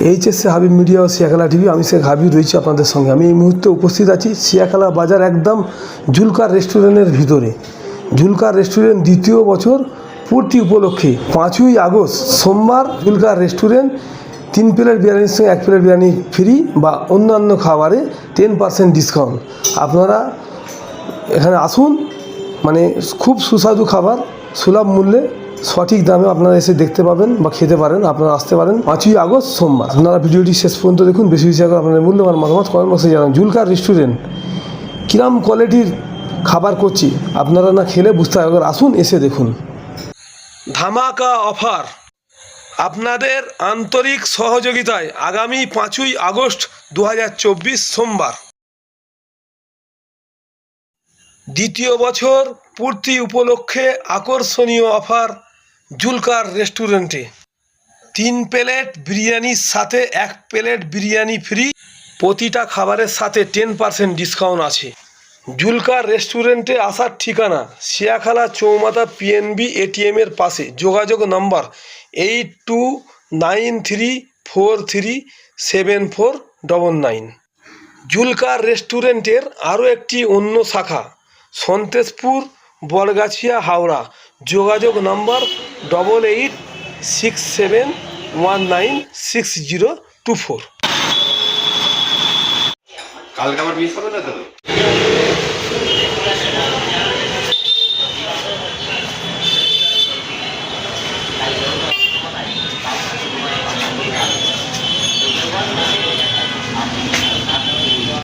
HSC Habib media ও Siakhala TV, আমি শেখ হাবিব রয়েছি আপনাদের সঙ্গে। আমি এই মুহূর্তে উপস্থিত আছি সিয়াখালা বাজার একদম জুলকার রেস্টুরেন্টের ভিতরে। জুলকার রেস্টুরেন্ট দ্বিতীয় বছর পূর্তি উপলক্ষে 5ই আগস্ট সোমবার জুলকার রেস্টুরেন্ট 3 প্লেট বিরিয়ানির সঙ্গে 1 প্লেট বিরিয়ানি ফ্রি বা অন্যান্য খাবারে 10% ডিসকাউন্ট। আপনারা এখানে আসুন, মানে খুব সুস্বাদু খাবার সুলভ মূল্যে সঠিক দামে আপনারা এসে দেখতে পাবেন বা খেতে পারেন। আপনারা আসতে পারেন 5ই আগস্ট সোমবার। আপনারা ভিডিওটি শেষ পর্যন্ত দেখুন, বেশি বেশি করে আপনাদের মূল্যবান মতামত কমেন্ট বক্সে জানান। জুলকার রেস্টুরেন্ট কিরম কোয়ালিটির খাবার করছি আপনারা না খেলে বুঝতে হবে, আসুন এসে দেখুন। ধামাকা অফার আপনাদের আন্তরিক সহযোগিতায় আগামী 5ই আগস্ট 2024 সোমবার দ্বিতীয় বছর পূর্তি উপলক্ষে আকর্ষণীয় অফার জুলকার রেস্টুরেন্টে 3 প্লেট বিরিয়ানির সাথে 1 প্লেট বিরিয়ানি ফ্রি, প্রতিটা খাবারের সাথে 10% ডিসকাউন্ট আছে। জুলকার রেস্টুরেন্টে আসার ঠিকানা সিয়াখালা চৌমাথা পিএনবি এটিএমের পাশে। যোগাযোগ নম্বর 8293437499। জুলকার রেস্টুরেন্টের আরও একটি অন্য শাখা সন্তেশপুর বড়গাছিয়া হাওড়া। যোগাযোগ নম্বর 8867196024। কালকে আবার মিস হবে না তো?